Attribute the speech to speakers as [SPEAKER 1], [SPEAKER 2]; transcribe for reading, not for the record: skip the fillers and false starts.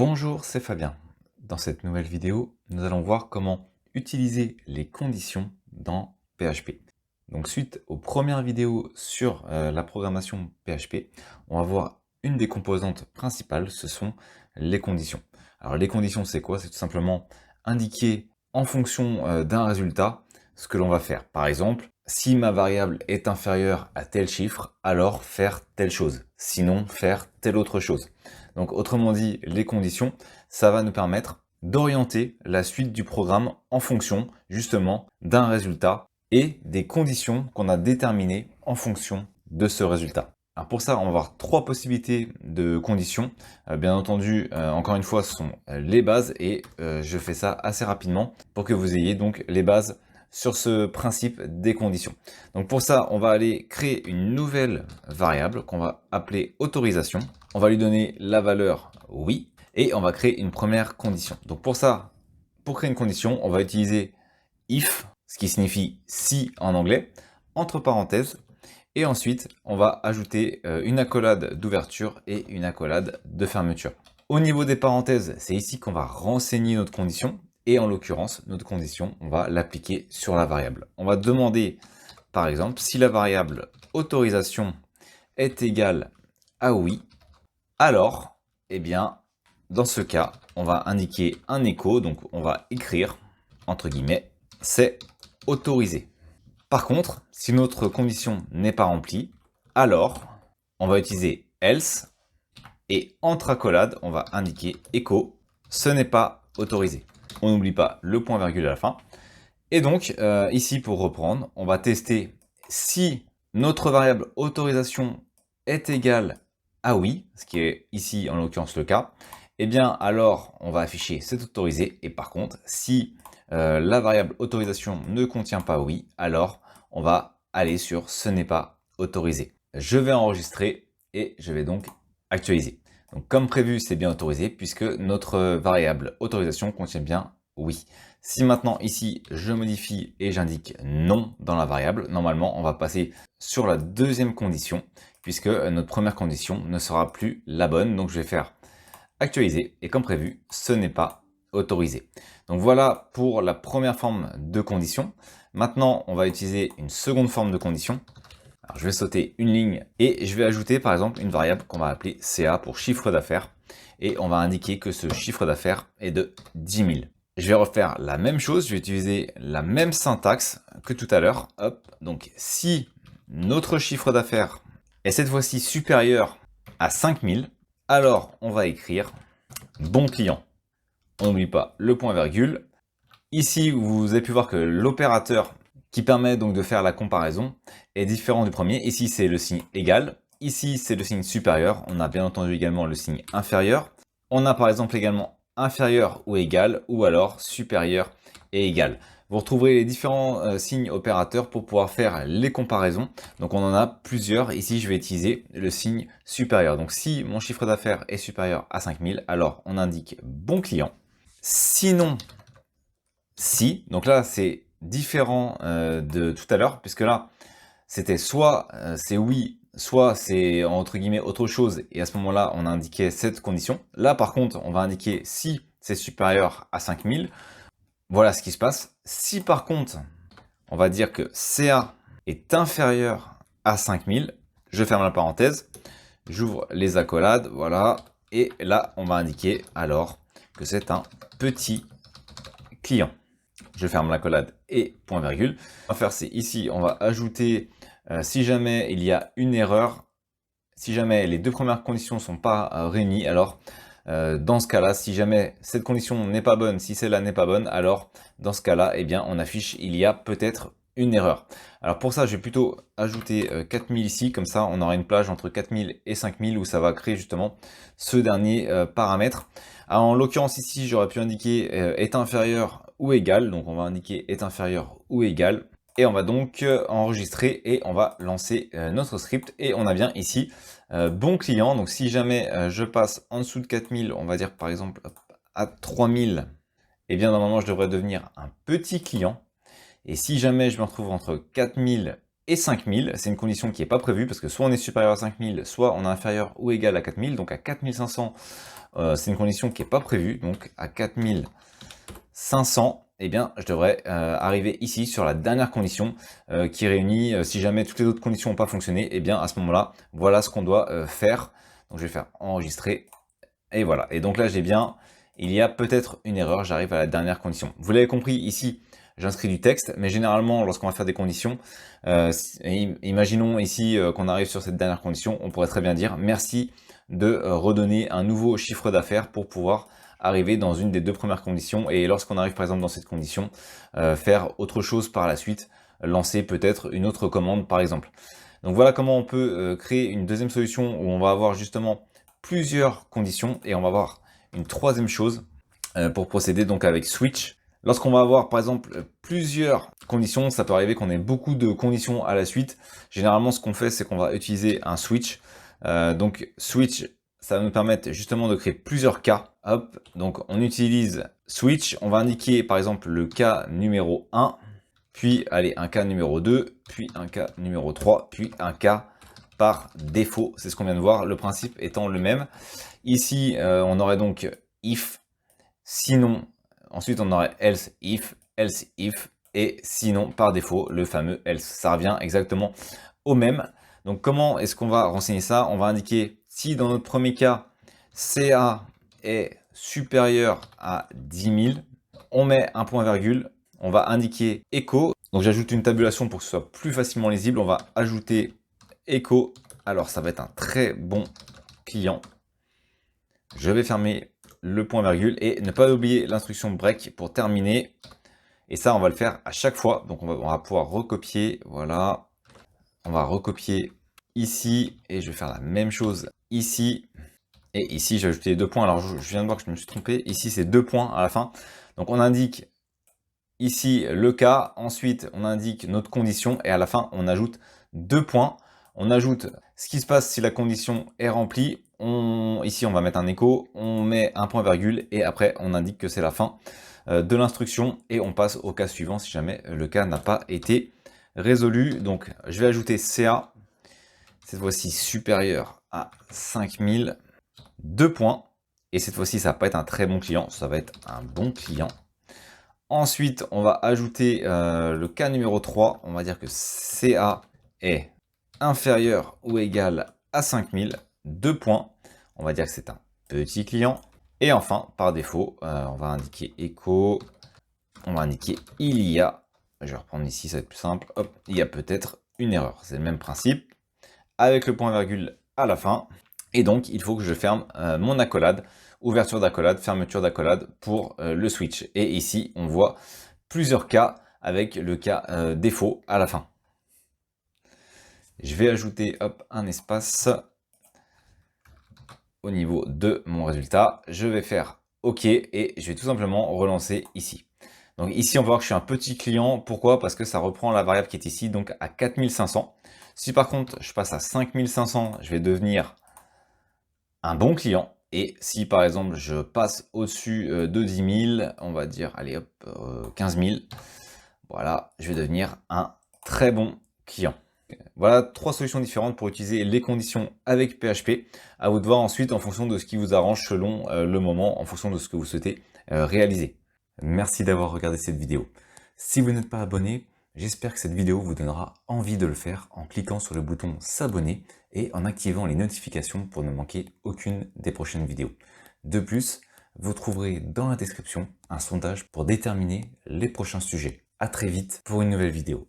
[SPEAKER 1] Bonjour, c'est Fabien. Dans cette nouvelle vidéo, nous allons voir comment utiliser les conditions dans PHP. Donc suite aux premières vidéos sur la programmation PHP, on va voir une des composantes principales, ce sont les conditions. Alors les conditions, c'est quoi? C'est tout simplement indiquer en fonction d'un résultat ce que l'on va faire. Par exemple, si ma variable est inférieure à tel chiffre, alors faire telle chose. Sinon, faire telle autre chose. Donc autrement dit, les conditions, ça va nous permettre d'orienter la suite du programme en fonction justement d'un résultat et des conditions qu'on a déterminées en fonction de ce résultat. Alors pour ça, on va avoir trois possibilités de conditions. Bien entendu, encore une fois, ce sont les bases et je fais ça assez rapidement pour que vous ayez donc les bases sur ce principe des conditions. Donc pour ça, on va aller créer une nouvelle variable qu'on va appeler autorisation. On va lui donner la valeur oui et on va créer une première condition. Donc pour ça, pour créer une condition, on va utiliser if, ce qui signifie si en anglais, entre parenthèses. Et ensuite, on va ajouter une accolade d'ouverture et une accolade de fermeture. Au niveau des parenthèses, c'est ici qu'on va renseigner notre condition. Et en l'occurrence, notre condition, on va l'appliquer sur la variable. On va demander, par exemple, si la variable autorisation est égale à oui, alors, eh bien, dans ce cas, on va indiquer un écho, donc on va écrire, entre guillemets, c'est autorisé. Par contre, si notre condition n'est pas remplie, alors on va utiliser else et entre accolades, on va indiquer echo, ce n'est pas autorisé. On n'oublie pas le point virgule à la fin. Et donc, ici pour reprendre, on va tester si notre variable autorisation est égale à oui, ce qui est ici en l'occurrence le cas, eh bien alors on va afficher c'est autorisé. Et par contre, si la variable autorisation ne contient pas oui, alors on va aller sur ce n'est pas autorisé. Je vais enregistrer et je vais donc actualiser. Donc comme prévu, c'est bien autorisé puisque notre variable autorisation contient bien oui. Si maintenant ici je modifie et j'indique non dans la variable, normalement on va passer sur la deuxième condition puisque notre première condition ne sera plus la bonne. Donc je vais faire actualiser et comme prévu, ce n'est pas autorisé. Donc voilà pour la première forme de condition. Maintenant, on va utiliser une seconde forme de condition. Alors, je vais sauter une ligne et je vais ajouter par exemple une variable qu'on va appeler CA pour chiffre d'affaires. Et on va indiquer que ce chiffre d'affaires est de 10 000. Je vais refaire la même chose, je vais utiliser la même syntaxe que tout à l'heure. Hop, donc si notre chiffre d'affaires est cette fois-ci supérieur à 5 000, alors on va écrire bon client. On n'oublie pas le point virgule. Ici, vous avez pu voir que l'opérateur qui permet donc de faire la comparaison est différent du premier. Ici, c'est le signe égal. Ici, c'est le signe supérieur. On a bien entendu également le signe inférieur. On a par exemple également inférieur ou égal, ou alors supérieur et égal. Vous retrouverez les différents signes opérateurs pour pouvoir faire les comparaisons. Donc on en a plusieurs. Ici, je vais utiliser le signe supérieur. Donc si mon chiffre d'affaires est supérieur à 5000, alors on indique bon client. Sinon, si, donc là c'est différent de tout à l'heure, puisque là c'était soit c'est oui, soit c'est entre guillemets autre chose, et à ce moment-là on indiquait cette condition. Là par contre on va indiquer si c'est supérieur à 5000, voilà ce qui se passe. Si par contre on va dire que CA est inférieur à 5000, je ferme la parenthèse, j'ouvre les accolades, voilà, et là on va indiquer alors que c'est un petit client. Je ferme l'accolade et point virgule. On va faire c'est ici, on va ajouter si jamais il y a une erreur, si jamais les deux premières conditions ne sont pas réunies, alors dans ce cas-là, si jamais cette condition n'est pas bonne, si celle-là n'est pas bonne, alors dans ce cas-là, eh bien on affiche il y a peut-être une erreur. Alors pour ça, je vais plutôt ajouter 4000 ici, comme ça on aura une plage entre 4000 et 5000 où ça va créer justement ce dernier paramètre. Alors, en l'occurrence ici, j'aurais pu indiquer est inférieur ou égal, donc on va indiquer est inférieur ou égal. Et on va donc enregistrer et on va lancer notre script. Et on a bien ici bon client. Donc si jamais je passe en dessous de 4000, on va dire par exemple à 3000, et bien normalement je devrais devenir un petit client. Et si jamais je me retrouve entre 4000 et 5000. C'est une condition qui n'est pas prévue parce que soit on est supérieur à 5000, soit on est inférieur ou égal à 4000. Donc à 4500, c'est une condition qui n'est pas prévue. Donc à 4500, eh bien, je devrais arriver ici sur la dernière condition qui réunit, si jamais toutes les autres conditions n'ont pas fonctionné, eh bien à ce moment-là, voilà ce qu'on doit faire. Donc je vais faire enregistrer, et voilà. Et donc là, j'ai bien, il y a peut-être une erreur, j'arrive à la dernière condition. Vous l'avez compris, ici, j'inscris du texte, mais généralement, lorsqu'on va faire des conditions, imaginons ici qu'on arrive sur cette dernière condition, on pourrait très bien dire merci de redonner un nouveau chiffre d'affaires pour pouvoir arriver dans une des deux premières conditions, et lorsqu'on arrive par exemple dans cette condition, faire autre chose par la suite, lancer peut-être une autre commande par exemple. Donc voilà comment on peut créer une deuxième solution où on va avoir justement plusieurs conditions, et on va voir une troisième chose pour procéder donc avec switch. Lorsqu'on va avoir par exemple plusieurs conditions, ça peut arriver qu'on ait beaucoup de conditions à la suite. Généralement ce qu'on fait, c'est qu'on va utiliser un switch. Donc switch, ça va nous permettre justement de créer plusieurs cas. Hop, donc on utilise switch, on va indiquer par exemple le cas numéro 1, puis allez, un cas numéro 2, puis un cas numéro 3, puis un cas par défaut. C'est ce qu'on vient de voir, le principe étant le même. Ici, on aurait donc if, sinon, ensuite on aurait else if, et sinon par défaut, le fameux else. Ça revient exactement au même. Donc comment est-ce qu'on va renseigner ça? On va indiquer si dans notre premier cas, CA est supérieur à 10 000, on met un point virgule, on va indiquer echo. Donc j'ajoute une tabulation pour que ce soit plus facilement lisible. On va ajouter echo. Alors ça va être un très bon client. Je vais fermer le point virgule et ne pas oublier l'instruction break pour terminer. Et ça, on va le faire à chaque fois. Donc on va pouvoir recopier. Voilà. On va recopier ici et je vais faire la même chose ici. Et ici, j'ai ajouté les 2 points. Alors je viens de voir que je me suis trompé. Ici, c'est 2 points à la fin. Donc on indique ici le cas. Ensuite, on indique notre condition et à la fin, on ajoute 2 points. On ajoute ce qui se passe si la condition est remplie. Ici, on va mettre un écho, on met un point virgule et après, on indique que c'est la fin de l'instruction et on passe au cas suivant si jamais le cas n'a pas été résolu. Donc, je vais ajouter CA, cette fois-ci supérieur à 5000, 2 points. Et cette fois-ci, ça va pas être un très bon client, ça va être un bon client. Ensuite, on va ajouter le cas numéro 3. On va dire que CA est inférieur ou égal à 5000, 2 points. On va dire que c'est un petit client. Et enfin, par défaut, on va indiquer echo. On va indiquer il y a. Je vais reprendre ici, ça va être plus simple. Hop, il y a peut-être une erreur. C'est le même principe. Avec le point virgule à la fin. Et donc, il faut que je ferme mon accolade. Ouverture d'accolade, fermeture d'accolade pour le switch. Et ici, on voit plusieurs cas avec le cas défaut à la fin. Je vais ajouter hop, un espace au niveau de mon résultat. Je vais faire OK et je vais tout simplement relancer ici. Donc ici, on va voir que je suis un petit client. Pourquoi? Parce que ça reprend la variable qui est ici, donc à 4500. Si par contre, je passe à 5500, je vais devenir un bon client. Et si par exemple, je passe au-dessus de 10 000, on va dire, allez hop, 15 000, voilà, je vais devenir un très bon client. Voilà 3 solutions différentes pour utiliser les conditions avec PHP. À vous de voir ensuite en fonction de ce qui vous arrange selon le moment, en fonction de ce que vous souhaitez réaliser. Merci d'avoir regardé cette vidéo. Si vous n'êtes pas abonné, j'espère que cette vidéo vous donnera envie de le faire en cliquant sur le bouton s'abonner et en activant les notifications pour ne manquer aucune des prochaines vidéos. De plus, vous trouverez dans la description un sondage pour déterminer les prochains sujets. À très vite pour une nouvelle vidéo.